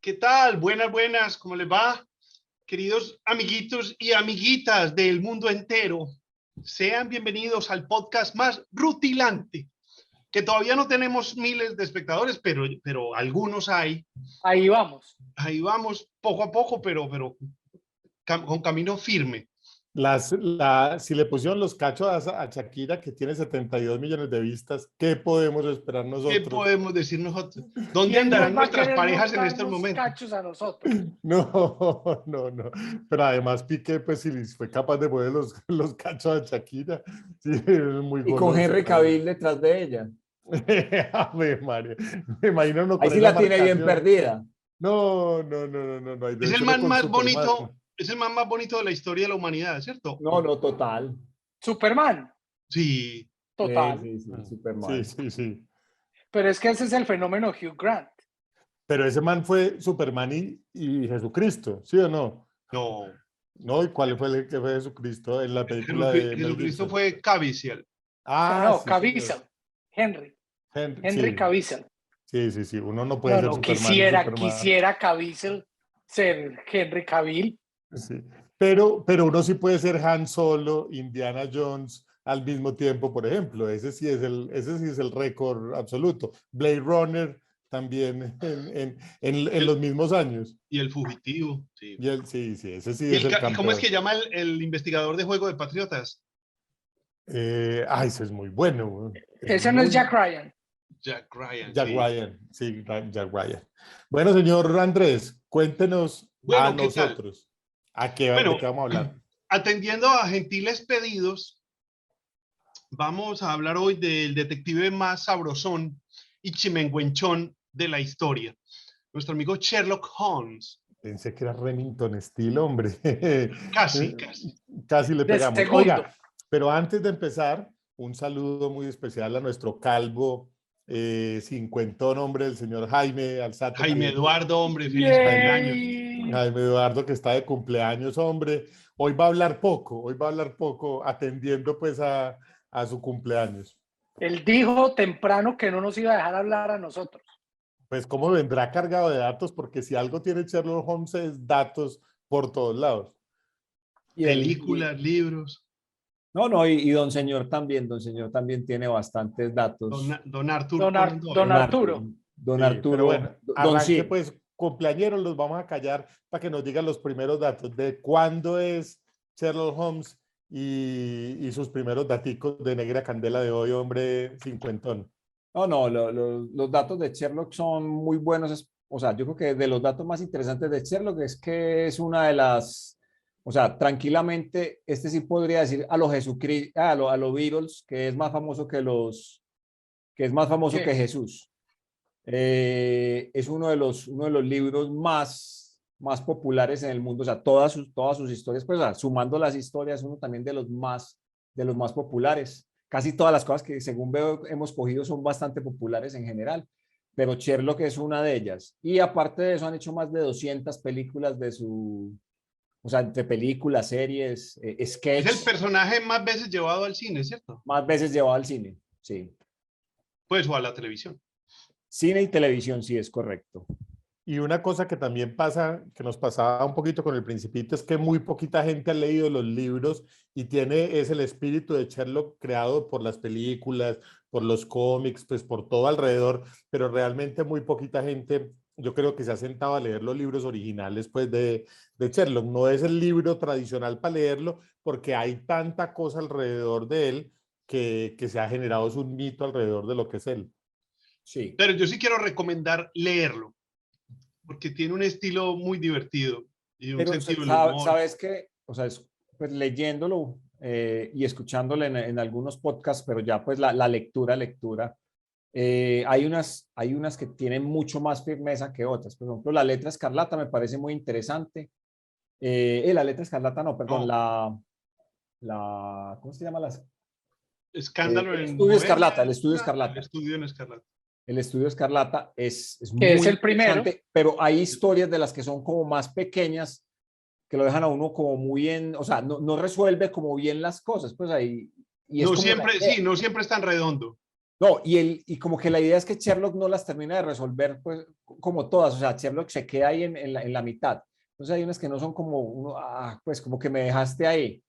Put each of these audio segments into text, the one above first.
¿Qué tal? Buenas, buenas, ¿cómo les va? Queridos amiguitos y amiguitas del mundo entero, sean bienvenidos al podcast más rutilante, que todavía no tenemos miles de espectadores, pero algunos hay. Ahí vamos. Ahí vamos, poco a poco, pero con camino firme. Si le pusieron los cachos a Shakira, que tiene 72 millones de vistas, ¿qué podemos esperar nosotros? ¿Qué podemos decir nosotros? ¿Dónde ¿Quién andarán nos va a nuestras querer parejas en montar estos los momentos? cachos a nosotros? No. Pero además Piqué, pues si fue capaz de poner los cachos a Shakira, sí, es muy Y goloso, con Henry Cavill detrás de ella. Ave María. Me imagino uno Ahí con sí esa la tiene bien marcación. perdida. No. Hay Es el solo man con más Superman. bonito, es el man más bonito de la historia de la humanidad, ¿cierto? No, total. Superman, Sí. total. Sí, Superman. Sí. Pero es que ese es el fenómeno Hugh Grant. Pero ese man fue Superman y Jesucristo, ¿sí o no? No. No, ¿y cuál fue el que fue Jesucristo en la película de Mel Jesucristo Gibson? fue Caviezel. No, Sí, Caviezel. señor. Henry Sí. Caviezel. Sí. Uno no puede ser No, Superman y Superman. quisiera Caviezel ser Henry Cavill. Sí. Pero uno sí puede ser Han Solo, Indiana Jones al mismo tiempo, por ejemplo. Ese sí es el récord absoluto. Blade Runner también en los mismos años. Y el fugitivo. Sí. Sí, ese sí ¿Y, es el campeón. cómo es que llama el investigador de Juego de Patriotas? Ese es muy bueno. Ese no es Jack Ryan. Jack Ryan. Jack Ryan, sí, Jack Ryan. Bueno, señor Andrés, cuéntenos a ¿qué nosotros. tal? ¿De qué vamos a hablar? Atendiendo a gentiles pedidos, vamos a hablar hoy del detective más sabrosón y chimenguenchón de la historia, nuestro amigo Sherlock Holmes. Pensé que era Remington Steele, hombre. Casi. Casi le De pegamos. segundo. Oiga, pero antes de empezar, un saludo muy especial a nuestro calvo, cincuentón, hombre, el señor Jaime Alzate. Jaime Eduardo, hombre, feliz cumpleaños. Jaime Eduardo, que está de cumpleaños, hombre. Hoy va a hablar poco, atendiendo pues a su cumpleaños. Él dijo temprano que no nos iba a dejar hablar a nosotros. Pues cómo vendrá cargado de datos, porque si algo tiene Sherlock Holmes es datos por todos lados. Películas, libros. Y don señor también tiene bastantes datos. Don Arturo. Don Arturo. Don Sí, Arturo. pero bueno, Don arranque sí. pues, cumpleañeros los vamos a callar para que nos digan los primeros datos de cuándo es Sherlock Holmes y sus primeros daticos de negra candela de hoy, hombre cincuentón. Los datos de Sherlock son muy buenos. O sea, yo creo que de los datos más interesantes de Sherlock es que es una de las, o sea, tranquilamente, este sí podría decir a los Jesucristo, a los Beatles, que es más famoso que que Jesús. Es uno de los libros más populares en el mundo. O sea, todas sus historias, pues, o sea, sumando las historias, uno también de los más populares. Casi todas las cosas que según veo hemos cogido son bastante populares en general, pero Sherlock es una de ellas. Y aparte de eso han hecho más de 200 películas o sea, entre películas, series, sketches. Es el personaje más veces llevado al cine, ¿cierto? Más veces llevado al cine, sí. Pues o a la televisión. Cine y televisión, sí, es correcto. Y una cosa que también pasa, que nos pasaba un poquito con El Principito, es que muy poquita gente ha leído los libros y es el espíritu de Sherlock creado por las películas, por los cómics, pues por todo alrededor, pero realmente muy poquita gente, yo creo que se ha sentado a leer los libros originales pues de Sherlock. No es el libro tradicional para leerlo porque hay tanta cosa alrededor de él que se ha generado un mito alrededor de lo que es él. Sí. Pero yo sí quiero recomendar leerlo, porque tiene un estilo muy divertido y un sentido del humor. ¿Sabes qué? O sea, pues leyéndolo y escuchándolo en algunos podcasts, pero ya pues la lectura, hay unas que tienen mucho más firmeza que otras. Por ejemplo, La Letra Escarlata me parece muy interesante. La Letra Escarlata, no, perdón, ¿cómo se llama? Escándalo el en Estudio Escarlata, Morelia. el Estudio Escarlata. El Estudio en Escarlata. El Estudio Escarlata es que muy es el primero, pero hay historias de las que son como más pequeñas que lo dejan a uno como muy o sea, no resuelve como bien las cosas, pues ahí. Y No es como siempre, sí, no siempre es tan redondo. No, y como que la idea es que Sherlock no las termina de resolver, pues, como todas. O sea, Sherlock se queda ahí en la mitad. Entonces hay unas que no son como, pues como que me dejaste ahí.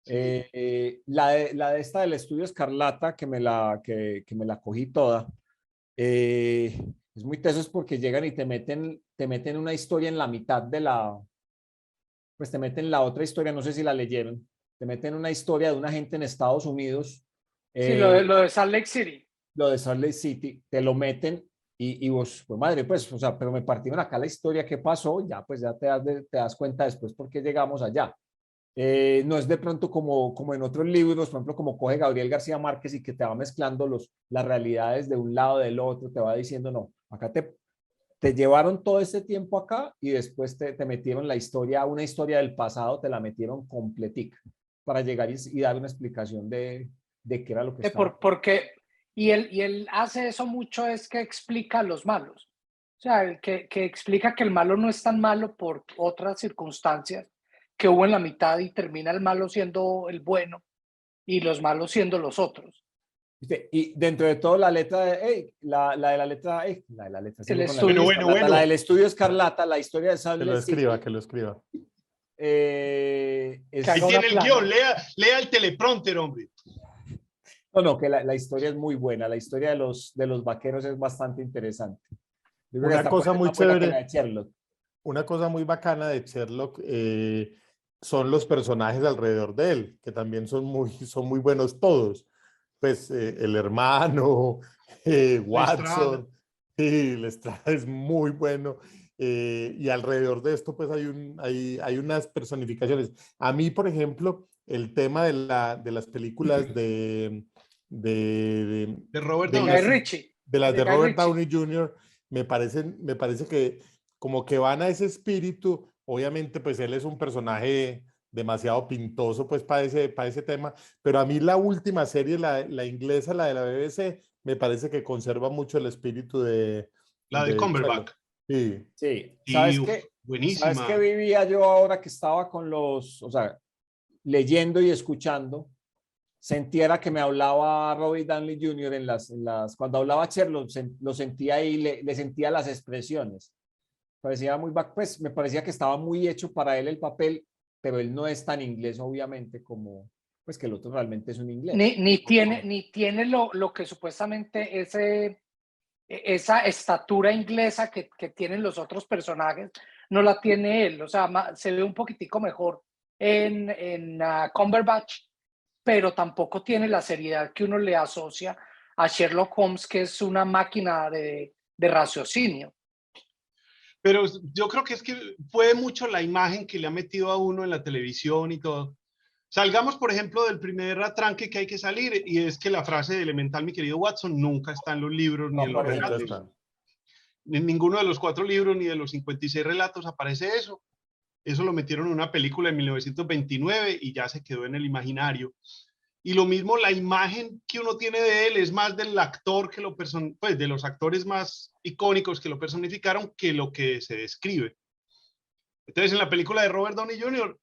Sí. La de esta del Estudio Escarlata, que me la cogí toda, eh, es muy teso, es porque llegan y te meten una historia en la mitad pues te meten la otra historia, no sé si la leyeron, te meten una historia de una gente en Estados Unidos, Sí, eh, lo de Salt Lake City. lo de Salt Lake City, te lo meten y vos, pues madre, pues, o sea, pero me partieron acá la historia, qué pasó, ya pues ya te das cuenta después por qué llegamos allá. No es de pronto como en otros libros, por ejemplo, como coge Gabriel García Márquez y que te va mezclando las realidades de un lado del otro, te va diciendo, no, acá te llevaron todo este tiempo acá y después te metieron la historia, una historia del pasado, te la metieron completica para llegar y dar una explicación de qué era lo que estaba. Porque, y él hace eso mucho, es que explica a los malos. O sea, que explica que el malo no es tan malo por otras circunstancias que hubo en la mitad y termina el malo siendo el bueno y los malos siendo los otros. ¿Viste? Y dentro de todo la letra de, la de la letra, la de la letra, El sigo con la letra estudio. Escarlata, la del Estudio Escarlata, la historia de Salt Que lo Lake escriba, City, que lo escriba. Que Ahí haga tiene una el guión, plana. lea el teleprompter, hombre. no, que la historia es muy buena, la historia de los vaqueros es bastante interesante. Yo creo que Una hasta puede cosa ser muy más buena que la chévere, de Sherlock. una cosa muy bacana de Sherlock son los personajes alrededor de él, que también son muy buenos todos. Pues el hermano, Lestrada. Watson, sí, Lestrade es muy bueno. Y alrededor de esto, pues hay unas personificaciones. A mí, por ejemplo, el tema de las películas de, De Robert de Guy Downey. las, Ritchie. de las De de Guy Robert Ritchie. Downey Jr., me parece que como que van a ese espíritu. Obviamente, pues él es un personaje demasiado pintoso, pues para ese tema, pero a mí la última serie, la inglesa, la de la BBC, me parece que conserva mucho el espíritu La de de Sherlock. Cumberbatch. Sí, Sí, Y ¿sabes qué buenísima. vivía yo ahora que estaba o sea, leyendo y escuchando? Sentía que me hablaba Robert Downey Jr. Cuando hablaba Sherlock, lo sentía ahí, le sentía las expresiones. Parecía pues me parecía que estaba muy hecho para él el papel, pero él no es tan inglés, obviamente, como pues que el otro realmente es un inglés. Ni tiene lo que supuestamente esa estatura inglesa que tienen los otros personajes, no la tiene él. O sea, se ve un poquitico mejor en Cumberbatch, pero tampoco tiene la seriedad que uno le asocia a Sherlock Holmes, que es una máquina de raciocinio. Pero yo creo que es que fue mucho la imagen que le ha metido a uno en la televisión y todo. Salgamos, por ejemplo, del primer atranque que hay que salir, y es que la frase de elemental, mi querido Watson, nunca está en los libros No ni en los aparece en nunca los relatos. está. libros. En ninguno de los 4 libros ni de los 56 relatos aparece eso. Eso lo metieron en una película en 1929 y ya se quedó en el imaginario. Y lo mismo, la imagen que uno tiene de él es más del actor que pues de los actores más icónicos que lo personificaron que lo que se describe. Entonces, en la película de Robert Downey Jr.,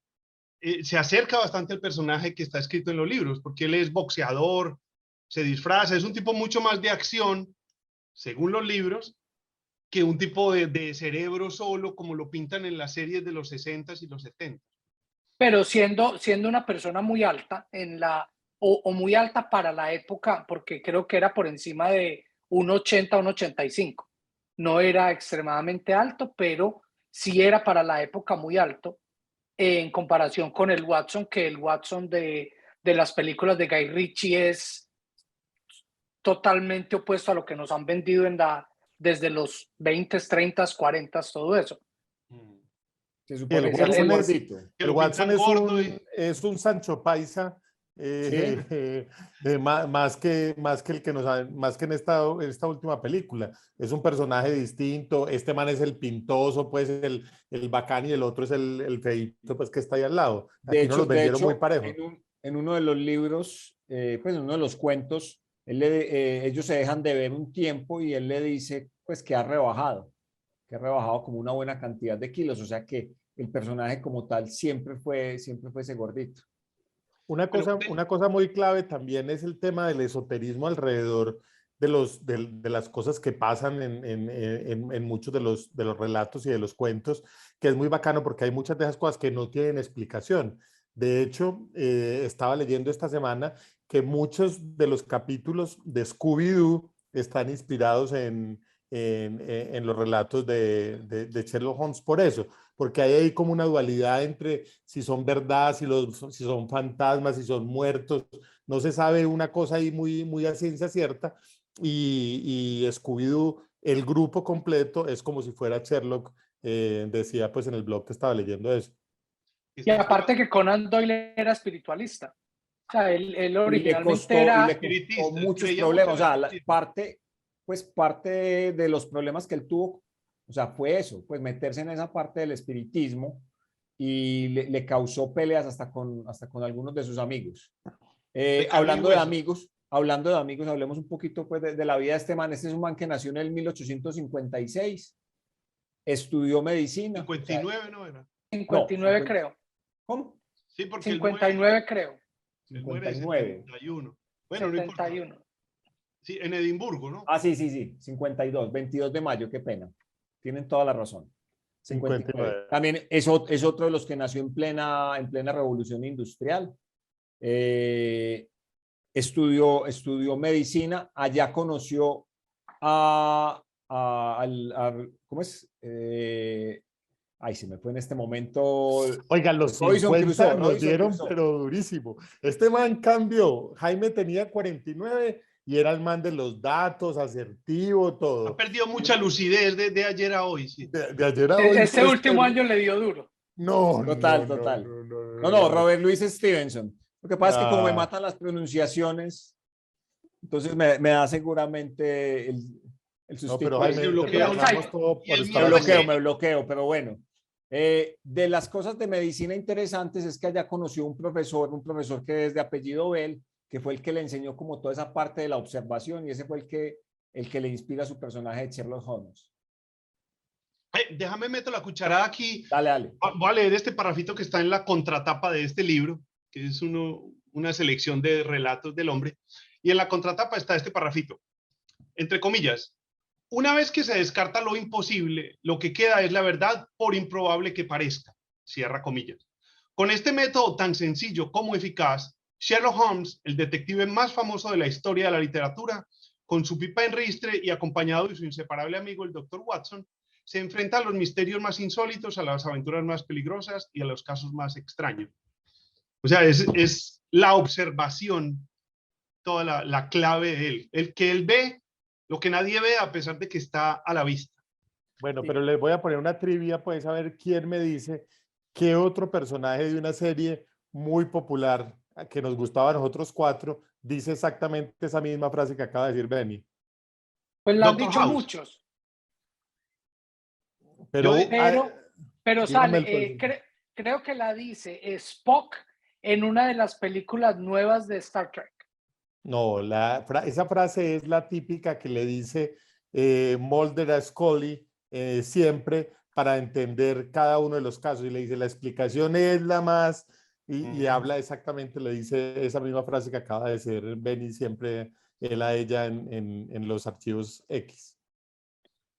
se acerca bastante al personaje que está escrito en los libros, porque él es boxeador, se disfraza, es un tipo mucho más de acción, según los libros, que un tipo de cerebro solo, como lo pintan en las series de los 60s y los 70s. Pero siendo una persona muy alta o muy alta para la época, porque creo que era por encima de 1,80, 1,85. No era extremadamente alto, pero sí era para la época muy alto, en comparación con el Watson, que el Watson de las películas de Guy Ritchie es totalmente opuesto a lo que nos han vendido desde los 20, 30, 40, todo eso. Se Y el supone que sea muy Watson El, gordito. Que lo pintan gordo. Y es un Sancho Paisa, Sí, más que el que más que en esta última película. Es un personaje distinto. Este man es el pintoso, pues el bacán, y el otro es el feíto, pues que está ahí al lado. de Aquí nos hecho, los de vendieron muy hecho parejo. en uno de los libros, pues en uno de los cuentos, ellos se dejan de ver un tiempo y él le dice pues que ha rebajado como una buena cantidad de kilos, o sea que el personaje como tal siempre fue ese gordito. bueno, Una cosa muy clave también es el tema del esoterismo alrededor de las cosas que pasan en muchos de los relatos y de los cuentos, que es muy bacano porque hay muchas de esas cosas que no tienen explicación. De hecho, estaba leyendo esta semana que muchos de los capítulos de Scooby-Doo están inspirados en los relatos de Sherlock Holmes por eso, porque hay ahí como una dualidad entre si son verdad, si son fantasmas, si son muertos, no se sabe una cosa ahí muy a ciencia cierta, y Scooby-Doo, el grupo completo, es como si fuera Sherlock, decía pues en el blog que estaba leyendo eso. Y aparte que Conan Doyle era espiritualista. O sea, él originalmente era... le costó muchos problemas. O sea, parte de los problemas que él tuvo, o sea, fue eso, pues meterse en esa parte del espiritismo y le causó peleas hasta con algunos de sus amigos. Hablando de amigos, hablemos un poquito pues de la vida de este man. Este es un man que nació en el 1856, estudió medicina. 59, ¿no era? 59 creo. ¿Cómo? Sí, porque 59 creo. 59. 71. Bueno, 71. No importa. Sí, en Edimburgo, ¿no? Ah, sí, 52, 22 de mayo, qué pena. Tienen toda la razón. 59. También es otro de los que nació en plena revolución industrial. Estudió medicina, allá conoció ¿cómo es? Ay, se me fue en este momento. Oigan, los 50 nos dieron, pero durísimo. Este man cambió. Jaime tenía 49 y era el man de los datos, asertivo, todo. Ha perdido mucha lucidez de ayer a hoy. Sí. De ayer a hoy. Este último año le dio duro. No, total. No, Robert Louis Stevenson. Lo que pasa es que como me matan las pronunciaciones, entonces me da seguramente el sustito. No, pero Jaime, me bloqueo, pero bueno. De las cosas de medicina interesantes es que allá conoció un profesor que es de apellido Bell, que fue el que le enseñó como toda esa parte de la observación, y ese fue el que le inspira a su personaje de Sherlock Holmes. Déjame meter la cucharada aquí. Dale. Voy a leer este parrafito que está en la contratapa de este libro, que es una selección de relatos del hombre. Y en la contratapa está este parrafito. Entre comillas, una vez que se descarta lo imposible, lo que queda es la verdad, por improbable que parezca. Cierra comillas. Con este método tan sencillo como eficaz, Sherlock Holmes, el detective más famoso de la historia de la literatura, con su pipa en ristre y acompañado de su inseparable amigo el Dr. Watson, se enfrenta a los misterios más insólitos, a las aventuras más peligrosas y a los casos más extraños. O sea, es la observación toda la clave de él. El que él ve lo que nadie ve a pesar de que está a la vista. Bueno, pero les voy a poner una trivia, pues a ver quién me dice qué otro personaje de una serie muy popular que nos gustaba a nosotros cuatro dice exactamente esa misma frase que acaba de decir Benny. Pues lo han dicho muchos. Pero sale, creo que la dice Spock en una de las películas nuevas de Star Trek. No, esa frase es la típica que le dice Mulder a Scully siempre para entender cada uno de los casos, y le dice la explicación es la más, y habla exactamente, le dice esa misma frase que acaba de decir Benny siempre él a ella en los archivos X.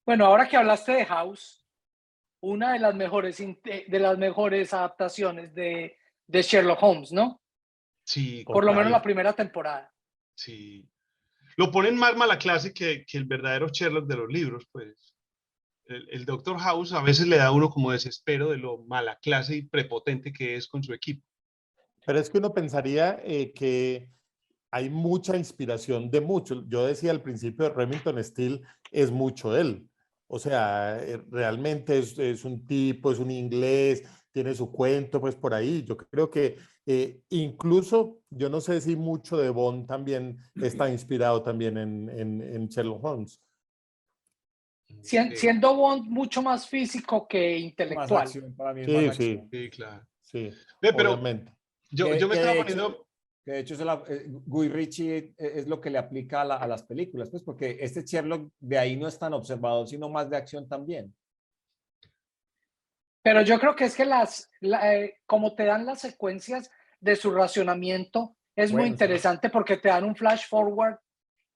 Bueno, ahora que hablaste de House, una de las mejores adaptaciones de Sherlock Holmes, ¿no? Sí. Por lo menos la primera temporada. Sí. Lo ponen más mala clase que el verdadero Sherlock de los libros, pues. El Dr. House a veces le da a uno como desespero de lo mala clase y prepotente que es con su equipo. Pero es que uno pensaría que hay mucha inspiración de muchos. Yo decía al principio, Remington Steele es mucho él. O sea, realmente es un tipo, es un inglés, tiene su cuento, pues por ahí. Yo creo que incluso, yo no sé si mucho de Bond también está inspirado también en Sherlock Holmes. Siendo Bond mucho más físico que intelectual. Sí, claro. Sí, pero obviamente. Yo me estaba poniendo... Que de hecho Guy Ritchie es lo que le aplica a las películas, pues porque este Sherlock de ahí no es tan observador, sino más de acción también. Pero yo creo que es que como te dan las secuencias de su racionamiento, es muy interesante porque te dan un flash forward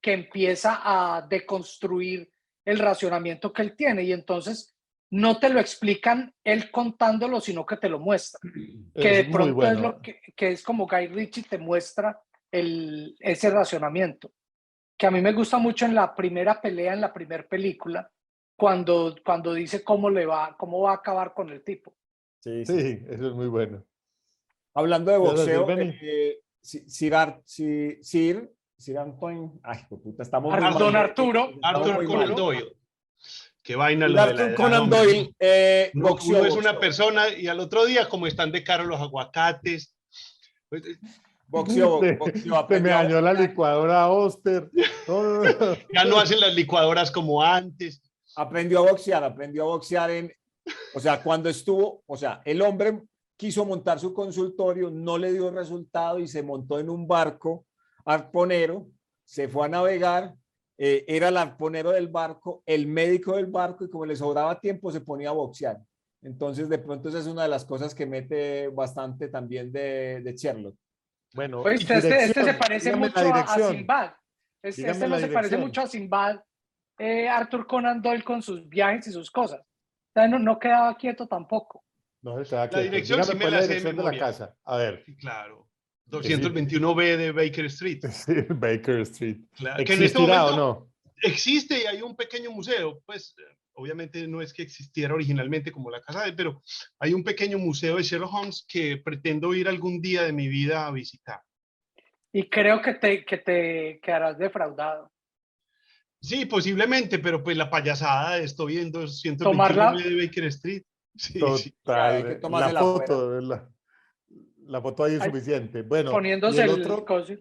que empieza a deconstruir el racionamiento que él tiene, y entonces no te lo explican él contándolo, sino que te lo muestran. Que de Es muy pronto es bueno. lo que es como Guy Ritchie te muestra ese racionamiento. Que a mí me gusta mucho en la primera pelea, en la primera película, cuando dice cómo va a acabar con el tipo. Sí, Sí, sí. eso es muy bueno. Hablando de ¿Qué vas a decir, boxeo, Benny? Sir Antoine, ay, puta, estamos muy mal. Don Arturo. Estamos Arthur muy Conan mal. Doyle. Qué vaina Sir lo de la Arthur edad, Conan hombre. Doyle Uno boxeó, es una persona y al otro día, como están de caro los aguacates, pues, boxeó, Se me aprendió a dañó la boxear, licuadora Oster. No, no, no. ya no hacen las licuadoras como antes. aprendió a boxear o sea, cuando estuvo, o sea, el hombre quiso montar su consultorio, no le dio resultado y se montó en un barco arponero, se fue a navegar, era el arponero del barco, el médico del barco, y como le sobraba tiempo se ponía a boxear. Entonces, de pronto esa es una de las cosas que mete bastante también de Sherlock. Bueno, Pues y este se dirección, parece dígame la mucho a dirección, Sinbad. dígame Este no la se parece dirección. mucho a Sinbad, Arthur Conan Doyle con sus viajes y sus cosas. O sea, no quedaba quieto tampoco. No se queda La quieto. dirección sí Dígame me pues la la sé de dirección de la memoria. casa. A ver, Sí, claro. sí, 221B de Baker Street. sí, Baker Street. Claro, que en este ¿Existirá o momento no? existe y hay un pequeño museo. Pues obviamente no es que existiera originalmente como la casa de, pero hay un pequeño museo de Sherlock Holmes que pretendo ir algún día de mi vida a visitar. Y creo que te quedarás defraudado. Sí, posiblemente, pero pues la payasada de estoy en 221B Tomarla, de Baker Street. Sí, sí. Hay que Total. La tomársela afuera. foto, la foto ahí es ahí, suficiente. Bueno, y poniéndose el coso.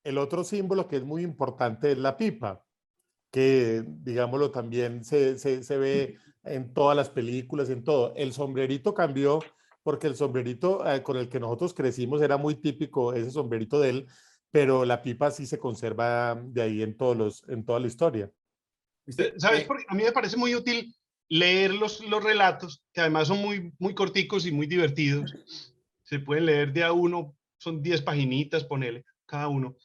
el otro símbolo que es muy importante es la pipa, que digámoslo también se ve en todas las películas, en todo. El sombrerito cambió porque el sombrerito con el que nosotros crecimos era muy típico, ese sombrerito de él, pero la pipa sí se conserva de ahí en en toda la historia. ¿Viste? ¿Sabes? A mí me parece muy útil leer los relatos, que además son muy corticos y muy divertidos. Se pueden leer de a uno, son 10 paginitas, ponele, cada uno.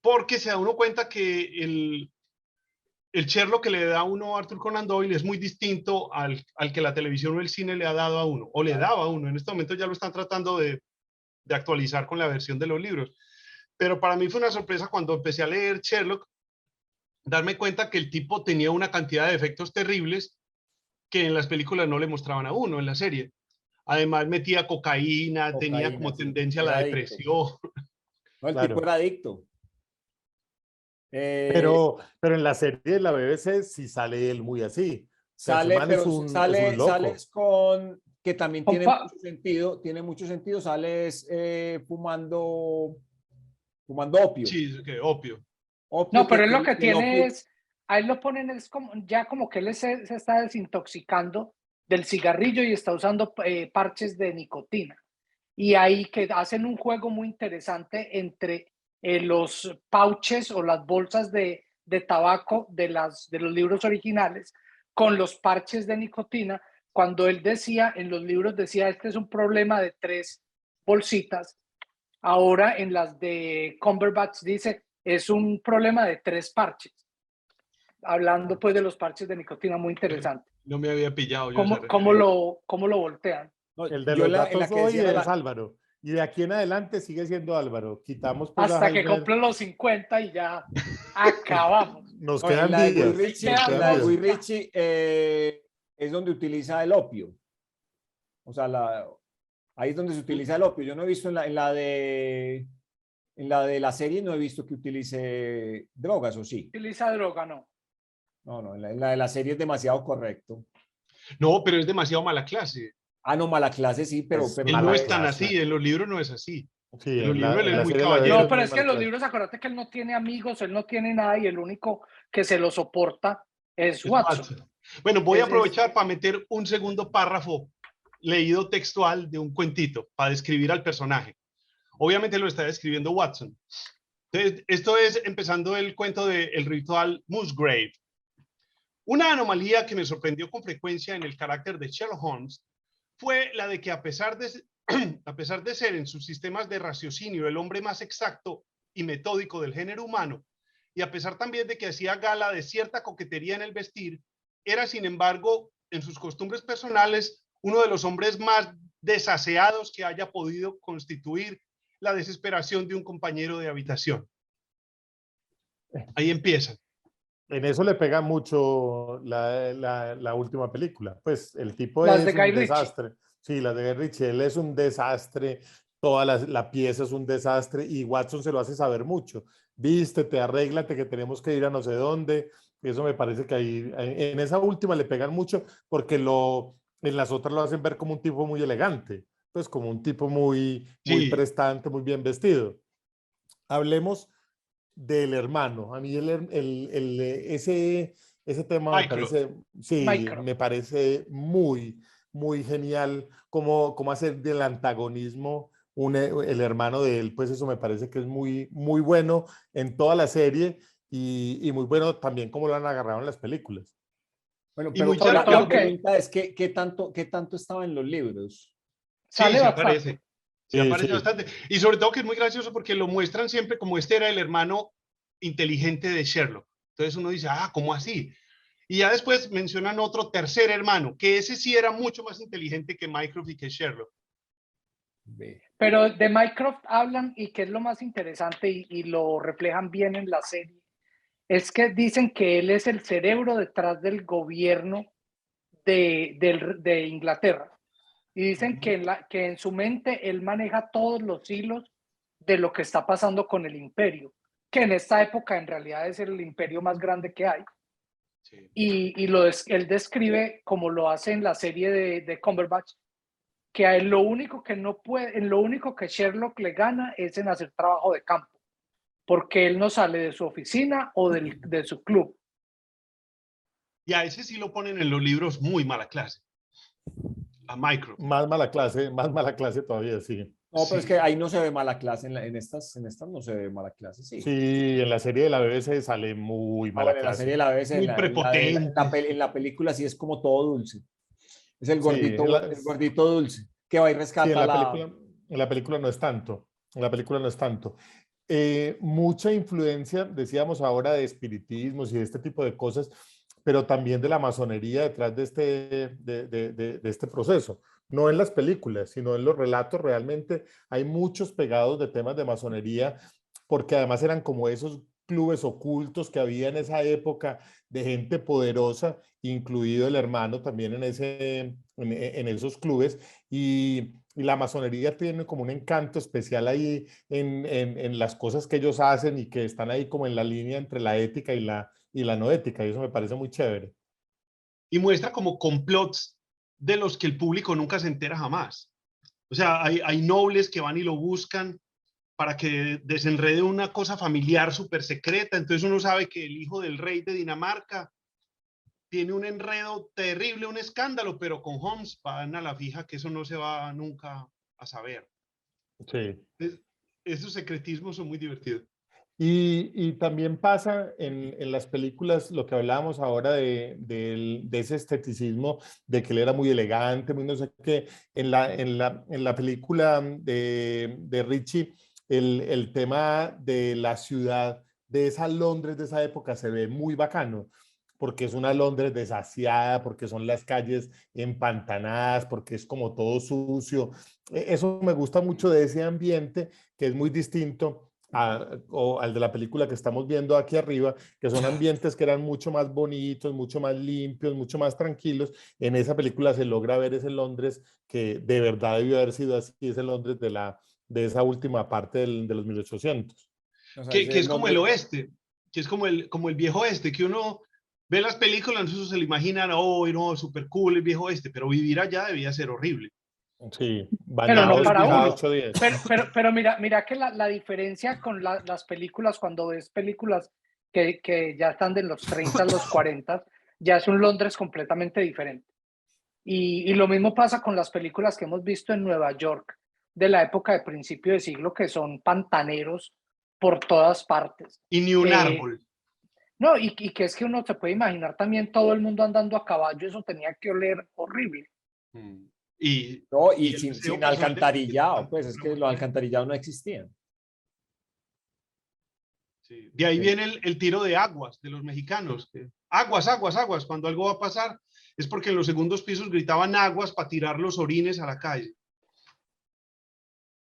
Porque se da uno cuenta que el Sherlock que le da a uno a Arthur Conan Doyle es muy distinto al que la televisión o el cine le ha dado a uno, o le daba a uno. En este momento ya lo están tratando de actualizar con la versión de los libros. Pero para mí fue una sorpresa cuando empecé a leer Sherlock, darme cuenta que el tipo tenía una cantidad de efectos terribles que en las películas no le mostraban a uno, en la serie. Además metía cocaína, tenía Cocaína, como sí. tendencia a la Era adicto. depresión. No, el tipo Claro. era adicto. Eh, Pero en la serie de la BBC sí sale él muy así. O sea, ese Sale, man pero es un sales loco. con, que también Compa, tiene mucho sentido, sales fumando opio. Sí, que opio. no, Opio pero él lo que que el tiene opio, es, a él lo ponen es como, ya como que él se está desintoxicando del cigarrillo y está usando parches de nicotina. Y ahí que hacen un juego muy interesante entre los pouches o las bolsas de tabaco de los libros originales con los parches de nicotina, cuando él decía, en los libros decía, este es un problema de 3 bolsitas, ahora en las de Cumberbatch dice, es un problema de 3 parches, hablando pues de los parches de nicotina, muy interesante. No me había pillado yo esa Cómo lo voltean? no, El de yo los en la datos que hoy decía era es la, Álvaro. Y de aquí en adelante sigue siendo Álvaro. Quitamos pues a Hasta que Jaime. cumplen los 50 y ya acabamos. Nos no, quedan días. Ahí Nos En quedan quedan la de dos días. Guy y ya. Ritchie es donde utiliza el opio. O sea, ahí es donde se utiliza el opio. Yo no he visto en la de la serie, no he visto que utilice drogas, ¿o sí? Utiliza droga, no. No, en la de la serie es demasiado correcto. No, pero es demasiado mala clase. Ah, no, mala clase sí, Es pero Él no mala es tan clase. así, en los libros no es así. Sí, En los libros él en es la muy serie de la BBC No, es caballero. pero muy es que en mala los clase. libros, acuérdate que él no tiene amigos, él no tiene nada y el único que se lo soporta es Es Watson. Watson. Bueno, voy a Es, aprovechar para meter un segundo párrafo leído textual de un cuentito para describir al personaje. Obviamente lo está describiendo Watson. Entonces, esto es empezando el cuento del ritual Musgrave. Una anomalía que me sorprendió con frecuencia en el carácter de Sherlock Holmes fue la de que a pesar de ser en sus sistemas de raciocinio el hombre más exacto y metódico del género humano, y a pesar también de que hacía gala de cierta coquetería en el vestir, era sin embargo en sus costumbres personales uno de los hombres más desaseados que haya podido constituir la desesperación de un compañero de habitación. Ahí empieza. En eso le pega mucho la última película. Pues el tipo Las de es Guy un Ritchie. desastre. Sí, la de Guy Ritchie, él es un desastre. Toda la pieza es un desastre y Watson se lo hace saber mucho. Vístete, arréglate, que tenemos que ir a no sé dónde. Eso me parece que ahí, en esa última le pegan mucho porque en las otras lo hacen ver como un tipo muy elegante, pues como un tipo muy Sí, prestante, muy bien vestido. Hablemos del hermano. A mí ese tema me Mycroft. parece, sí, Mycroft. me parece muy genial cómo hacer del antagonismo el hermano de él, pues eso me parece que es muy bueno en toda la serie y muy bueno también como lo han agarrado en las películas. Bueno, Y pero muy Sobre la todo que pregunta es, ¿qué tanto estaba en los libros? sí, sale se bastante. aparece. Se Sí, aparece sí. bastante. Y sobre todo que es muy gracioso porque lo muestran siempre como este era el hermano inteligente de Sherlock. Entonces uno dice, ah, ¿cómo así? Y ya después mencionan otro tercer hermano, que ese sí era mucho más inteligente que Mycroft y que Sherlock. Ve. Pero de Mycroft hablan y que es lo más interesante y lo reflejan bien en la serie, es que dicen que él es el cerebro detrás del gobierno de Inglaterra. Y dicen que que en su mente él maneja todos los hilos de lo que está pasando con el imperio, que en esta época en realidad es el imperio más grande que hay. Sí. Él describe, como lo hace en la serie de Cumberbatch, que a él lo único que no puede, en lo único que Sherlock le gana es en hacer trabajo de campo, porque él no sale de su oficina o de su club. Y a ese sí lo ponen en los libros muy mala clase. A Mycroft. Más mala clase todavía, sí. No, pero es Sí. que ahí no se ve mala clase, en estas no se ve mala clase, sí. Sí, en la serie de la BBC sale muy Ah, mala bueno, en la serie clase. de la BBC, Muy prepotente. en la película sí es como todo dulce. Es Sí, el gordito dulce que va y sí, rescata la... en la película no es tanto. En la película no es tanto. Mucha influencia, decíamos ahora, de espiritismos y de este tipo de cosas, pero también de la masonería detrás de este proceso. No en las películas, sino en los relatos. Realmente hay muchos pegados de temas de masonería, porque además eran como esos clubes ocultos que había en esa época de gente poderosa, incluido el hermano también en esos clubes. Y la masonería tiene como un encanto especial ahí en las cosas que ellos hacen y que están ahí como en la línea entre la ética y la no ética, y eso me parece muy chévere. Y muestra como complots de los que el público nunca se entera jamás. O sea, hay nobles que van y lo buscan para que desenrede una cosa familiar súper secreta. Entonces uno sabe que el hijo del rey de Dinamarca tiene un enredo terrible, un escándalo, pero con Holmes van a la fija que eso no se va nunca a saber. Sí. Esos secretismos son muy divertidos. Y también pasa en las películas lo que hablábamos ahora de ese esteticismo, de que él era muy elegante, muy no sé qué. En la película de Ritchie, el tema de la ciudad, de esa Londres de esa época, se ve muy bacano, porque es una Londres desasiada, porque son las calles empantanadas, porque es como todo sucio. Eso me gusta mucho de ese ambiente, que es muy distinto o al de la película que estamos viendo aquí arriba, que son ambientes que eran mucho más bonitos, mucho más limpios, mucho más tranquilos. En esa película se logra ver ese Londres que de verdad debió haber sido así, ese Londres de esa última parte de los 1800. O sea, Que ese es como el nombre, oeste, que es como el viejo oeste, que uno ve las películas, entonces se le imaginan, oh, no, súper cool el viejo oeste, pero vivir allá debía ser horrible. Sí, Pero no Llamarlo bañados el para viejo cada uno. oeste. 8 días. Pero mira que la diferencia con las películas, cuando ves películas que ya están de los 30 a los 40, ya es un Londres completamente diferente. Y lo mismo pasa con las películas que hemos visto en Nueva York de la época de principio de siglo, que son pantaneros por todas partes. Y ni un árbol. No, y que es que uno se puede imaginar también todo el mundo andando a caballo, eso tenía que oler horrible. Mm. Y, ¿no? y Y el aseo sin personal del presidente alcantarillado, tampoco pues es era que muy los bueno. alcantarillados no existían. Sí. De ahí viene el tiro de aguas de los mexicanos. Aguas, aguas, aguas. Cuando algo va a pasar es porque en los segundos pisos gritaban aguas para tirar los orines a la calle.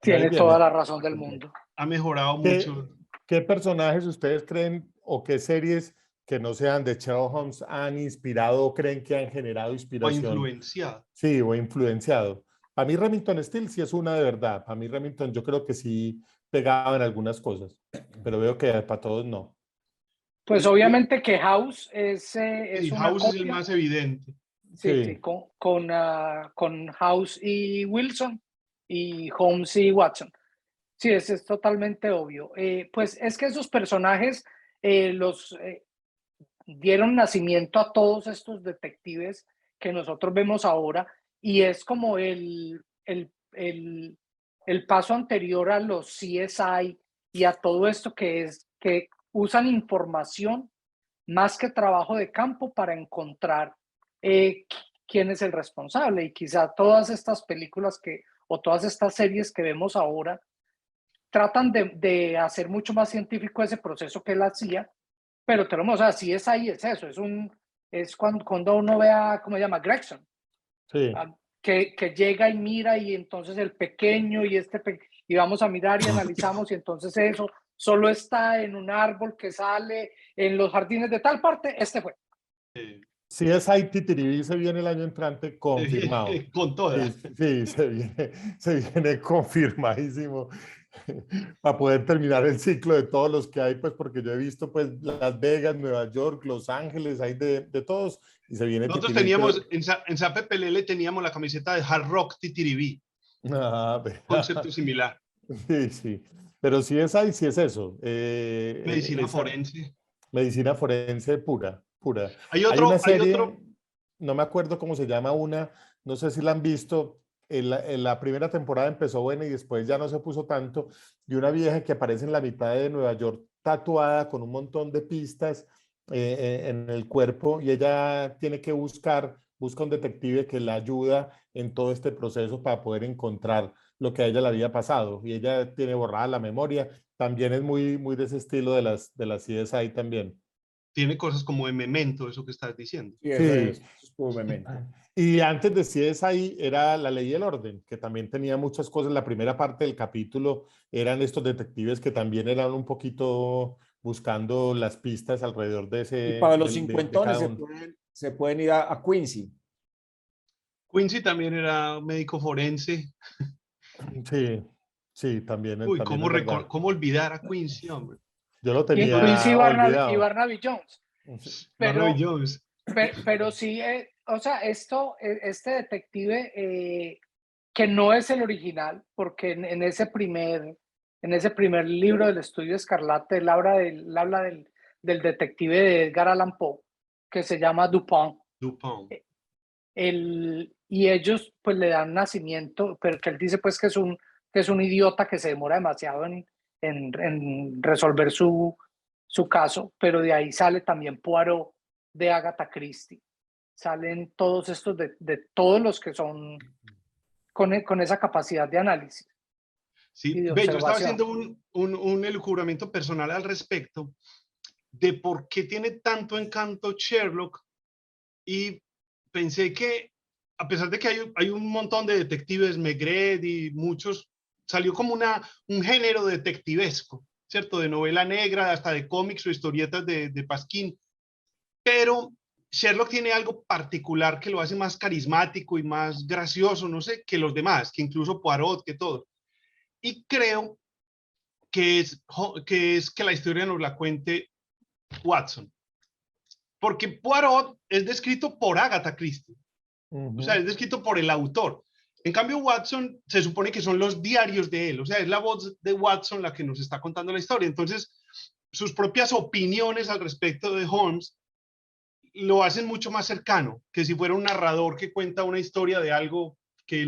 De ahí Tiene toda viene. la razón del mundo. Ha mejorado ¿Qué, mucho. qué personajes ustedes creen o qué series que no sean de Sherlock Holmes han inspirado o creen que han generado O inspiración? influenciado. Sí, o influenciado. Para mí Remington Steele sí es una de verdad. Para mí Remington yo creo que sí pegaba en algunas cosas, pero veo que para todos no. Pues obviamente que House es Sí, una House es el copia. más evidente. Sí, Sí. sí, con House y Wilson y Holmes y Watson. Sí, es totalmente obvio. Pues es que esos personajes los dieron nacimiento a todos estos detectives que nosotros vemos ahora y es como el paso anterior a los CSI y a todo esto que es que usan información más que trabajo de campo para encontrar quién es el responsable. Y quizá todas estas películas o todas estas series que vemos ahora tratan de hacer mucho más científico ese proceso que él hacía, pero tenemos, así es ahí, es eso, es cuando uno ve a, ¿cómo se llama? Gregson, Sí. que llega y mira y entonces el pequeño y vamos a mirar y analizamos y entonces eso solo está en un árbol que sale en los jardines de tal parte, fue. Sí, es Titiribi se viene el año entrante confirmado. Con todas. Sí, sí, se viene confirmadísimo para poder terminar el ciclo de todos los que hay, pues porque yo he visto pues Las Vegas, Nueva York, Los Ángeles, hay de todos y se viene Nosotros Titiribi. teníamos, en Sape Pelele teníamos la camiseta de Hard Rock Titiribí. Concepto similar. Sí, sí. Pero sí es ahí, sí es eso. Medicina forense. Medicina forense pura, pura. Hay Hay una hay serie, otro. no me acuerdo cómo se llama una, no sé si la han visto. En la primera temporada empezó buena y después ya no se puso tanto, de una vieja que aparece en la mitad de Nueva York tatuada con un montón de pistas en el cuerpo y ella tiene que busca un detective que la ayuda en todo este proceso para poder encontrar lo que a ella le había pasado y ella tiene borrada la memoria. También es muy de ese estilo de las CSI también. Tiene cosas como de Memento, eso que estás diciendo. Sí, Sí. eso es como Memento. Y antes de CSI era La Ley y el Orden, que también tenía muchas cosas. La primera parte del capítulo eran estos detectives que también eran un poquito buscando las pistas alrededor de Y para los de cincuentones cada uno. se pueden ir a Quincy. Quincy también era médico forense. Sí, sí, también, Uy, también es verdad. ¿cómo olvidar a Quincy, hombre? Yo lo Quincy tenía y olvidado. Barnaby Jones. Barnaby Jones. Pero sí, o sea, este detective que no es el original, porque en ese primer libro del Estudio Escarlata, él habla del detective de Edgar Allan Poe, que se llama Dupin. Dupin. Y ellos pues le dan nacimiento, pero que él dice pues que es un idiota que se demora demasiado en resolver su caso, pero de ahí sale también Poirot de Agatha Christie. Salen todos estos de todos los que son con esa capacidad de análisis y Sí, de ve, yo estaba observación. haciendo un elucubramiento personal al respecto de por qué tiene tanto encanto Sherlock y pensé que a pesar de que hay un montón de detectives, Maigret y muchos, salió como un género detectivesco, ¿cierto? De novela negra, hasta de cómics o historietas de Pasquín, pero Sherlock tiene algo particular que lo hace más carismático y más gracioso, no sé, que los demás, que incluso Poirot, que todo. Y creo que es que la historia nos la cuente Watson. Porque Poirot es descrito por Agatha Christie. O sea, es descrito por el autor. En cambio, Watson se supone que son los diarios de él. O sea, es la voz de Watson la que nos está contando la historia. Entonces, sus propias opiniones al respecto de Holmes lo hacen mucho más cercano que si fuera un narrador que cuenta una historia de algo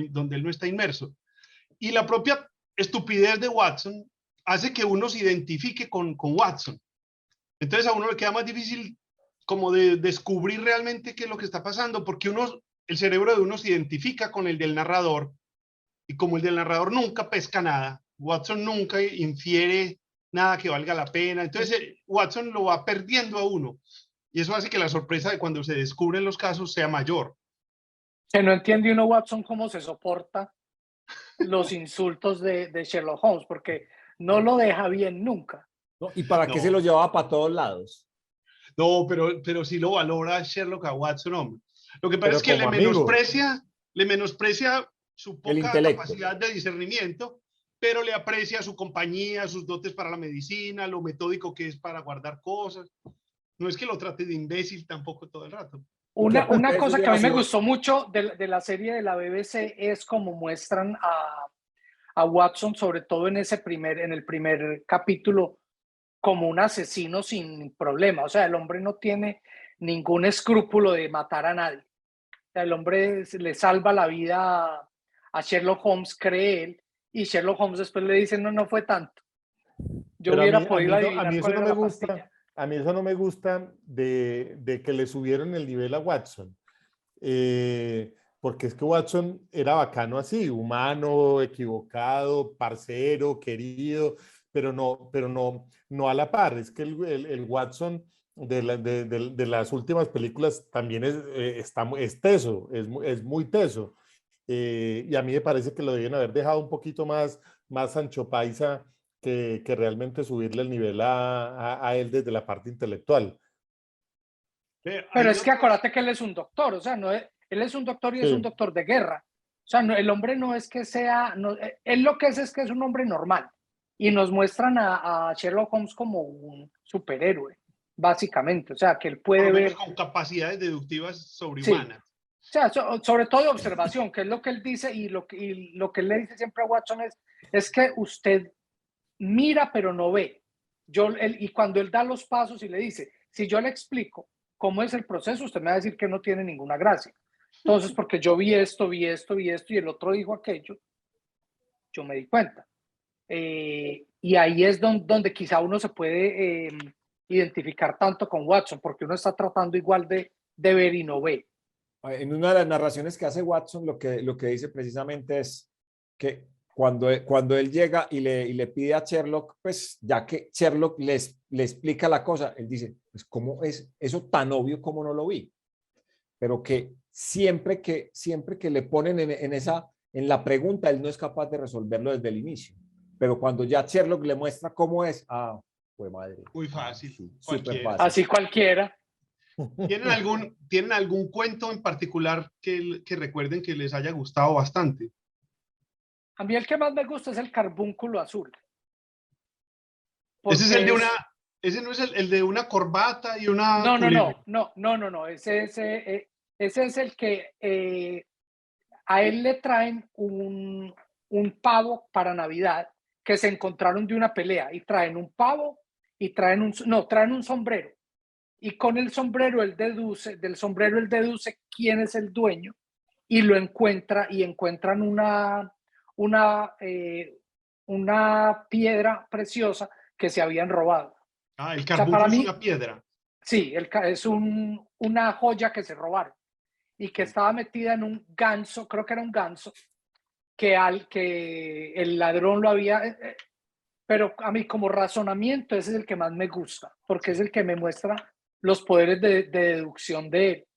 donde él no está inmerso. Y la propia estupidez de Watson hace que uno se identifique con Watson. Entonces a uno le queda más difícil como de descubrir realmente qué es lo que está pasando, porque el cerebro de uno se identifica con el del narrador, y como el del narrador nunca pesca nada, Watson nunca infiere nada que valga la pena. Entonces Watson lo va perdiendo a uno. Y eso hace que la sorpresa de cuando se descubren los casos sea mayor. Que no entiende uno, Watson, cómo se soporta los insultos de Sherlock Holmes, porque no lo deja bien nunca. ¿No? ¿Y para qué No. se lo llevaba para todos lados? No, pero sí lo valora Sherlock a Watson, hombre. Lo que pasa Pero es que como amigo. le menosprecia su El poca intelecto. capacidad de discernimiento, pero le aprecia su compañía, sus dotes para la medicina, lo metódico que es para guardar cosas. No es que lo trate de imbécil tampoco todo el rato. Una Eso cosa que a lleva mí me su- gustó mucho de la serie de la BBC es como muestran a Watson, sobre todo en el primer capítulo, como un asesino sin problema. O sea, el hombre no tiene ningún escrúpulo de matar a nadie. O sea, el hombre le salva la vida a Sherlock Holmes, cree él, y Sherlock Holmes después le dice, no, no fue tanto. Yo Pero hubiera a podido mí adivinar eso cuál no era me la gusta. pastilla. A mí eso no me gusta de que le subieron el nivel a Watson. Porque es que Watson era bacano así, humano, equivocado, parcero, querido, no a la par. Es que el Watson de las últimas películas también es teso, es muy teso. Y a mí me parece que lo deben haber dejado un poquito más Sancho Paisa que realmente subirle el nivel a él desde la parte intelectual. Pero es que acuérdate que él es un doctor, o sea, no es, él es un doctor y es un Sí. doctor de guerra. O sea, no, el hombre no es que sea, no, él lo que es que es un hombre normal. Y nos muestran a Sherlock Holmes como un superhéroe, básicamente. O sea, que él Por puede lo menos ver. con capacidades deductivas Sí. sobrehumanas. O sea, sobre todo de observación, que es lo que él dice y lo que él le dice siempre a Watson es que usted mira pero no ve. Y cuando él da los pasos y le dice, si yo le explico cómo es el proceso, usted me va a decir que no tiene ninguna gracia. Entonces, porque yo vi esto y el otro dijo aquello, yo me di cuenta. Y ahí es donde quizá uno se puede identificar tanto con Watson, porque uno está tratando igual de ver y no ve. En una de las narraciones que hace Watson, lo que dice precisamente es que cuando él llega y le pide a Sherlock, pues ya que Sherlock le explica la cosa, él dice, pues ¿cómo es eso tan obvio como no lo vi? Pero que siempre que le ponen en la pregunta, él no es capaz de resolverlo desde el inicio. Pero cuando ya Sherlock le muestra cómo es, pues madre. Muy fácil, Sí, súper cualquiera. fácil. Así cualquiera. ¿Tienen algún cuento en particular que recuerden que les haya gustado bastante? A mí el que más me gusta es el carbúnculo azul. Ese es el de Porque ese no es el de una corbata y una no. culebra. Ese es el que a él le traen un pavo para Navidad que se encontraron de una pelea y traen un pavo y traen un sombrero. Y con el sombrero del sombrero él deduce quién es el dueño y lo encuentra y encuentran una piedra preciosa que se habían robado. El O sea, carbunco para es mí, una piedra. sí, es una joya que se robaron y que estaba metida en un ganso, creo que era un ganso, que el ladrón lo había... pero a mí como razonamiento ese es el que más me gusta, porque es el que me muestra los poderes de deducción de él.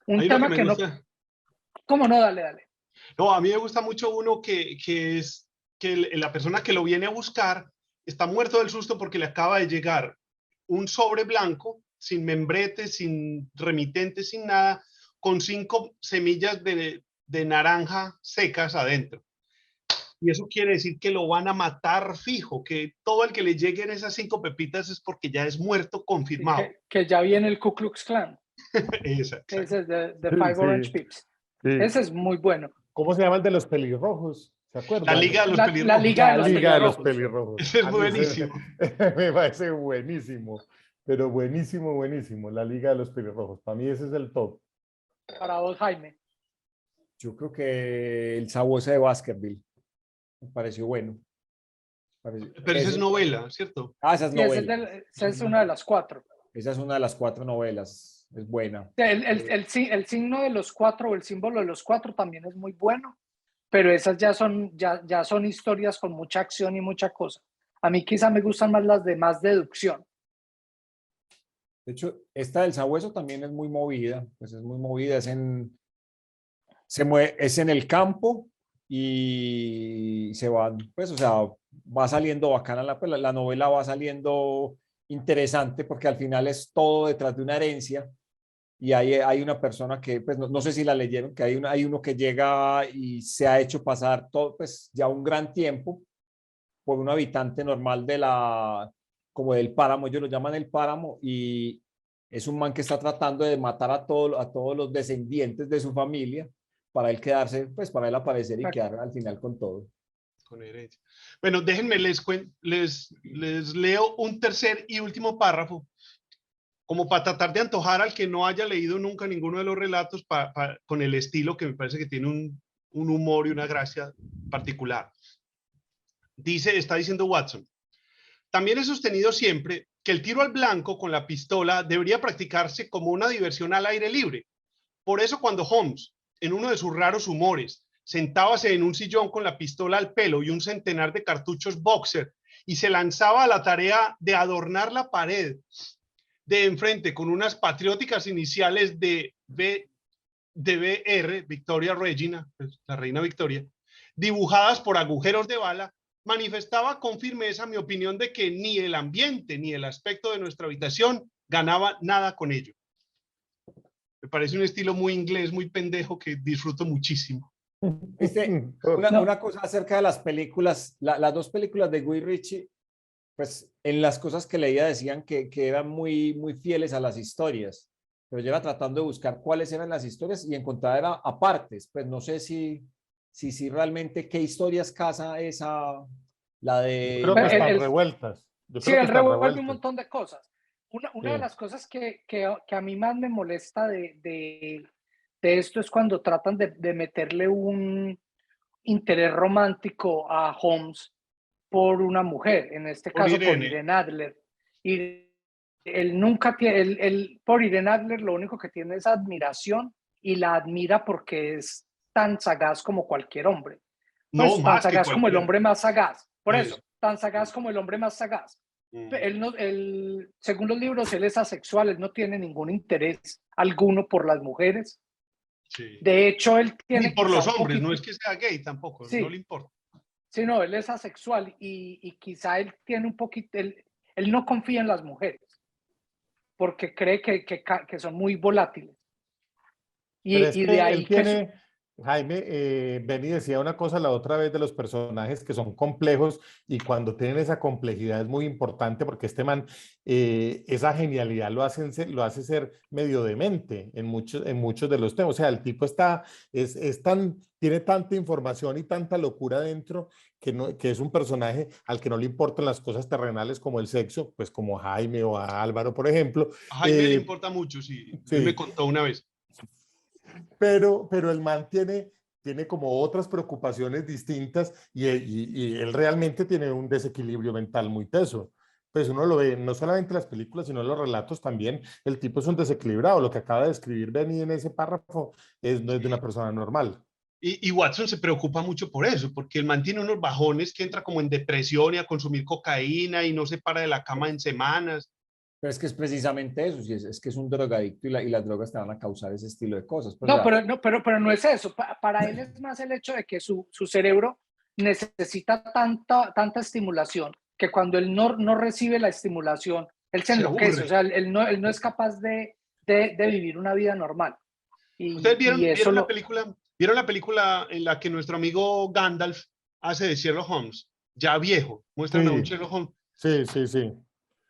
Un Ahí lo que tema me que no... gusta. ¿Cómo no? Dale. No, a mí me gusta mucho uno que es que la persona que lo viene a buscar está muerto del susto porque le acaba de llegar un sobre blanco, sin membrete, sin remitente, sin nada, con 5 semillas de naranja secas adentro. Y eso quiere decir que lo van a matar fijo, que todo el que le lleguen esas 5 pepitas es porque ya es muerto confirmado. Sí, que ya viene el Ku Klux Klan. Exacto. Ese es de Five Orange Pips. Sí. Ese es muy bueno. ¿Cómo se llama el de los pelirrojos? ¿Se acuerdan? La Liga de los La Pelirrojos. Liga La de Liga de los Pelirrojos. Pelirrojos. Ese es A mí buenísimo. me parece buenísimo, pero buenísimo, buenísimo. La Liga de los Pelirrojos. Para mí ese es el top. Para vos, Jaime. Yo creo que el sabueso de Baskerville me pareció bueno. Pero esa es novela, ¿cierto? Esa es Sí, novela. esa es una de las 4. Esa es una de las 4 novelas. Es buena. El signo de los 4 o el símbolo de los 4 también es muy bueno, pero esas ya son historias con mucha acción y mucha cosa. A mí quizá me gustan más las de más deducción. De hecho, esta del Sabueso también es muy movida, pues es muy movida, es en el campo y se va, pues, o sea, va saliendo bacana la novela va saliendo interesante porque al final es todo detrás de una herencia y hay una persona que, pues, no sé si la leyeron, que hay uno que llega y se ha hecho pasar todo, pues, ya un gran tiempo por un habitante normal como del páramo, ellos lo llaman el páramo, y es un man que está tratando de matar a todos los descendientes de su familia para él quedarse, pues para él aparecer y quedar al final con todo. Con herencia. Bueno, déjenme, les leo un tercer y último párrafo, como para tratar de antojar al que no haya leído nunca ninguno de los relatos con el estilo que me parece que tiene un humor y una gracia particular. Está diciendo Watson: también he sostenido siempre que el tiro al blanco con la pistola debería practicarse como una diversión al aire libre. Por eso cuando Holmes, en uno de sus raros humores, sentábase en un sillón con la pistola al pelo y un centenar de cartuchos Boxer y se lanzaba a la tarea de adornar la pared de enfrente con unas patrióticas iniciales de BR, Victoria Regina, la reina Victoria, dibujadas por agujeros de bala, manifestaba con firmeza mi opinión de que ni el ambiente ni el aspecto de nuestra habitación ganaba nada con ello. Me parece un estilo muy inglés, muy pendejo, que disfruto muchísimo. Una cosa acerca de las películas, las dos películas de Guy Ritchie, pues en las cosas que leía decían que eran muy fieles a las historias, pero yo iba tratando de buscar cuáles eran las historias y encontrar era apartes, pues no sé si realmente qué historias casa esa, la Yo creo que de... están revueltas. Yo Sí, creo que él están revuelve un revueltas. montón de cosas. Una de Sí. las cosas que a mí más me molesta de esto es cuando tratan de meterle un interés romántico a Holmes por una mujer, en este Por caso por Irene. Irene Adler. Y él nunca tiene, por Irene Adler lo único que tiene es admiración y la admira porque es tan sagaz como cualquier hombre. No, Pues tan más que sagaz como el cualquiera. hombre más sagaz. Por eso, Eso. tan sagaz como el hombre más sagaz. Él no, según los libros, él es asexual, él no tiene ningún interés alguno por las mujeres. Sí. De hecho, él Ni tiene por quizá los un hombres, no poquito, es que sea gay tampoco, no le sí, importa. sí, no, él es asexual y quizá él tiene un poquito, él no confía en las mujeres porque cree que son muy volátiles. Pero es Y de que él ahí que tiene, Jaime, Benny decía una cosa la otra vez de los personajes que son complejos y cuando tienen esa complejidad es muy importante porque este man, esa genialidad lo hace ser medio demente en muchos de los temas. O sea, el tipo tiene tanta información y tanta locura dentro que es un personaje al que no le importan las cosas terrenales como el sexo, pues como a Jaime o a Álvaro, por ejemplo. A Jaime le importa mucho, sí. Él me Sí. contó una vez. Pero el man tiene como otras preocupaciones distintas y él realmente tiene un desequilibrio mental muy teso. Pues uno lo ve, no solamente en las películas, sino en los relatos también, el tipo es un desequilibrado. Lo que acaba de describir Benny en ese párrafo no es de una persona normal. Y Watson se preocupa mucho por eso, porque él mantiene unos bajones que entra como en depresión y a consumir cocaína y no se para de la cama en semanas. Pero es que es precisamente eso, es que es un drogadicto y las drogas te van a causar ese estilo de cosas. Pues, o no, sea, pero no es eso. Para él es más el hecho de que su cerebro necesita tanta estimulación que cuando él no recibe la estimulación, él se Se enloquece. O aburre. sea, él no es capaz de vivir una vida normal. ¿Ustedes Y eso vieron la película en la que nuestro amigo Gandalf hace de Sherlock Holmes? Ya viejo, muestran a un Sí, Sherlock Holmes. sí.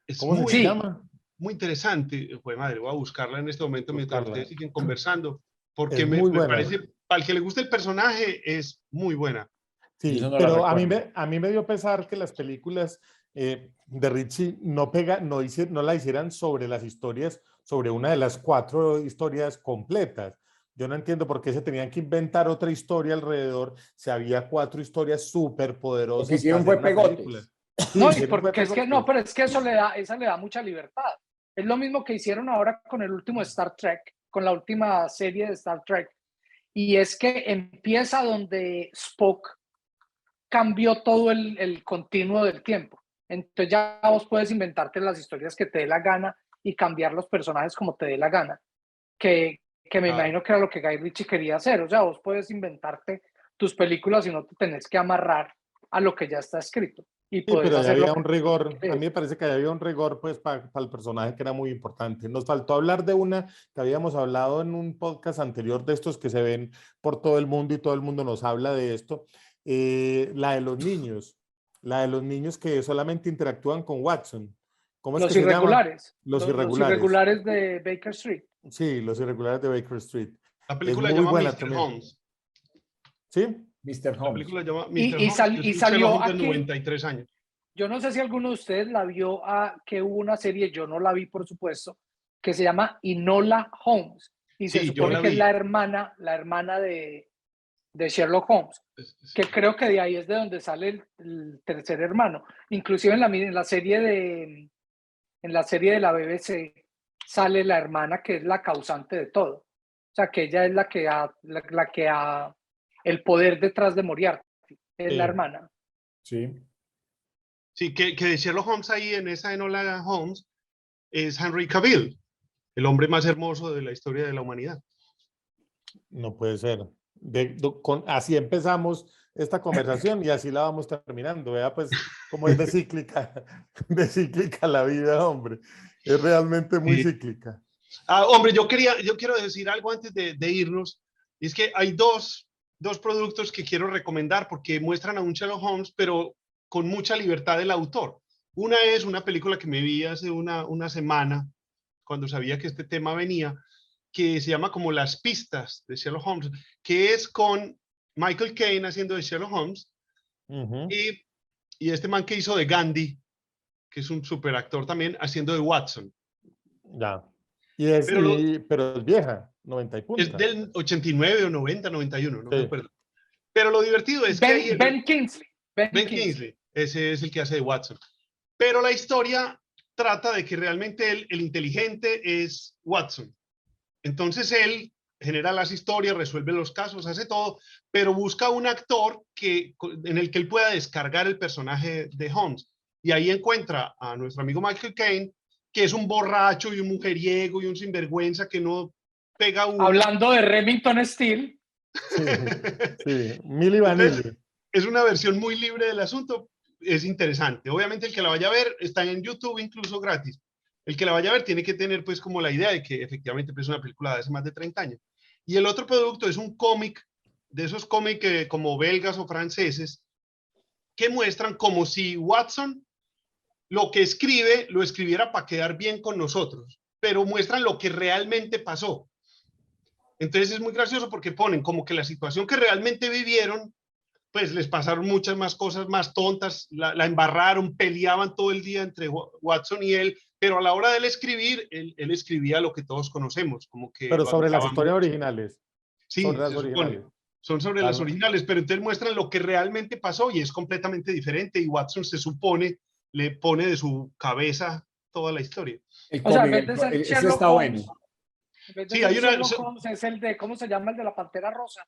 Es ¿Cómo se sí, llama? muy interesante. Pues madre, voy a buscarla en este momento mientras Buscarla. ustedes siguen conversando, porque Es muy me buena. parece, para el que le guste el personaje, es muy buena. y eso Sí, no la pero recuerdo. a mí me dio pesar que las películas de Ritchie no la hicieran sobre las historias, sobre una de las 4 historias completas. Yo no entiendo por qué se tenían que inventar otra historia alrededor si había 4 historias súper Lo que poderosas para hicieron hacer fue una película. pegotes. Sí, no, y hicieron fue porque es que no, pegotes. pero es que esa le da mucha libertad. Es lo mismo que hicieron ahora con el último Star Trek, con la última serie de Star Trek. Y es que empieza donde Spock cambió todo el continuo del tiempo. Entonces ya vos puedes inventarte las historias que te dé la gana y cambiar los personajes como te dé la gana. Que me imagino que era lo que Guy Ritchie quería hacer. O sea, vos puedes inventarte tus películas y no te tenés que amarrar a lo que ya está escrito. Y Sí, puedes pero ahí hacer lo había que un rigor, a mí querés. me parece que ahí había un rigor pues para el personaje que era muy importante. Nos faltó hablar de una que habíamos hablado en un podcast anterior de estos que se ven por todo el mundo y todo el mundo nos habla de esto, la de los niños que solamente interactúan con Watson. ¿Cómo es que Los se llama? irregulares, Los los irregulares. irregulares de Baker Street. Sí, los irregulares de Baker Street. La Es película se muy llama buena Mr. también. Holmes. ¿Sí? Mr. La Holmes. película se llama Y, Mr. y, Holmes, sal- que es y un Sherlock salió Holmes de aquí, 93 años. yo no sé si alguno de ustedes la vio, que hubo una serie, yo no la vi por supuesto, que se llama Enola Holmes. Y se Sí, yo supone la que es vi. la hermana de Sherlock Holmes. Que creo que de ahí es de donde sale el tercer hermano. Inclusive en la serie de la BBC sale la hermana que es la causante de todo. O sea, que ella es la que ha el poder detrás de Moriarty. Es la Sí. hermana. Sí. Sí, que de Sherlock Holmes ahí en esa Enola Holmes es Henry Cavill, el hombre más hermoso de la historia de la humanidad. No puede ser. Así empezamos esta conversación y así la vamos terminando. Vea, pues, cómo es de cíclica la vida, hombre. Es realmente muy Sí. cíclica. Hombre, yo quiero decir algo antes de irnos. Y es que hay dos productos que quiero recomendar porque muestran a un Sherlock Holmes, pero con mucha libertad del autor. Una es una película que me vi hace una semana, cuando sabía que este tema venía, que se llama como Las pistas de Sherlock Holmes, que es con Michael Caine haciendo de Sherlock Holmes y este man que hizo de Gandhi, que es un super actor también, haciendo de Watson. Ya. Pero es vieja, 90 y Es punta. del 89 o 90, 91, no me Sí. acuerdo. Pero lo divertido es que ahí Ben Kingsley. Ben Kingsley, ese es el que hace de Watson. Pero la historia trata de que realmente el inteligente es Watson. Entonces él genera las historias, resuelve los casos, hace todo, pero busca un actor en el que él pueda descargar el personaje de Holmes. Y ahí encuentra a nuestro amigo Michael Caine, que es un borracho y un mujeriego y un sinvergüenza que no pega una. Hablando de Remington Steele. Sí, sí. Milli Vanilli. Es una versión muy libre del asunto, es interesante. Obviamente el que la vaya a ver está en YouTube incluso gratis. El que la vaya a ver tiene que tener pues como la idea de que efectivamente pues, es una película de hace más de 30 años. Y el otro producto es un cómic, de esos cómics como belgas o franceses, que muestran como si Watson lo que escribe, lo escribiera para quedar bien con nosotros, pero muestran lo que realmente pasó. Entonces es muy gracioso porque ponen como que la situación que realmente vivieron, pues les pasaron muchas más cosas más tontas, la embarraron, peleaban todo el día entre Watson y él, pero a la hora de él escribir, él escribía lo que todos conocemos, como que Pero lo sobre las admiraban historias mucho. originales. Sí, Sobre las se originales. supone. Son sobre las originales, pero entonces muestran lo que realmente pasó y es completamente diferente y Watson se supone le pone de su cabeza toda la historia. El O sea, en cómic, vez de ser ese Sherlock está Holmes, bueno. en vez de Sí, ser hay una, Sherlock Holmes, es el de, ¿cómo se llama? El de la Pantera Rosa.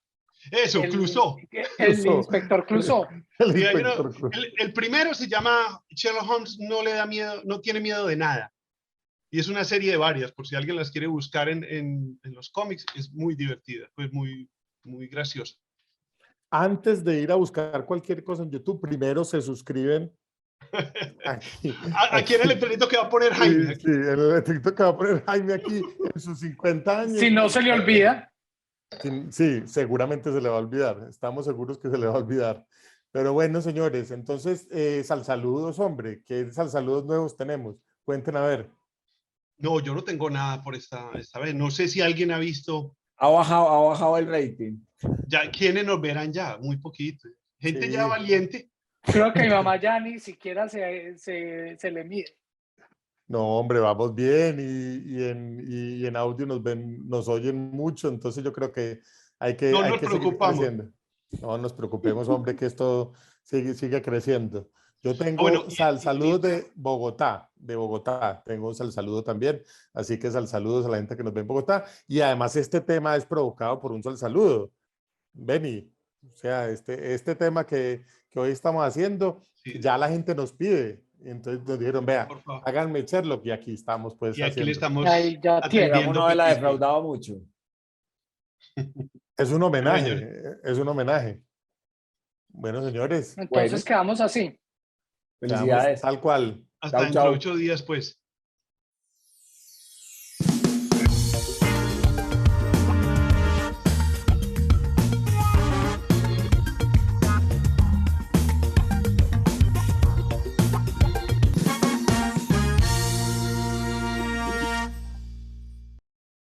eso, Clouseau. El inspector Clouseau. El Sí, inspector. el primero se llama Sherlock Holmes no le da miedo, no tiene miedo de nada. Y es una serie de varias, por si alguien las quiere buscar en los cómics, es muy divertida, pues muy, muy graciosa. Antes de ir a buscar cualquier cosa en YouTube, primero se suscriben aquí. Aquí en el letrerito que va a poner Jaime. Sí, en el letrerito que va a poner Jaime aquí en sus 50 años. Si no se le olvida. Sí, seguramente se le va a olvidar. Estamos seguros que se le va a olvidar. Pero bueno, señores, entonces, salsaludos, hombre. ¿Qué salsaludos nuevos tenemos? Cuenten a ver. No, yo no tengo nada por esta vez. No sé si alguien ha visto. Ha bajado el rating. Ya, ¿quiénes nos verán ya? Muy poquito. Gente Sí. ya valiente. Creo que mi mamá ya ni siquiera se le mide. No, hombre, vamos bien y en audio nos oyen mucho, entonces yo creo que hay que, No hay nos que seguir preocupamos. creciendo. No nos preocupemos, hombre, que esto sigue creciendo. Yo tengo Bueno, saludos de Bogotá, tengo un saludo también, así que saludos a la gente que nos ve en Bogotá, y además este tema es provocado por un saludo. Benny, o sea, este tema que hoy estamos haciendo, sí. ya la gente nos pide Y entonces nos dijeron, vea, Por favor. háganme Sherlock y aquí estamos pues Y aquí le haciendo. estamos Ahí ya tiene. Digamos, atendiendo no la peticiones. defraudado mucho. Es un homenaje, señor. es un homenaje. Bueno, señores, Entonces Bueno. quedamos así. quedamos Felicidades. tal cual. Hasta Chau, dentro de chau. 8 días, pues.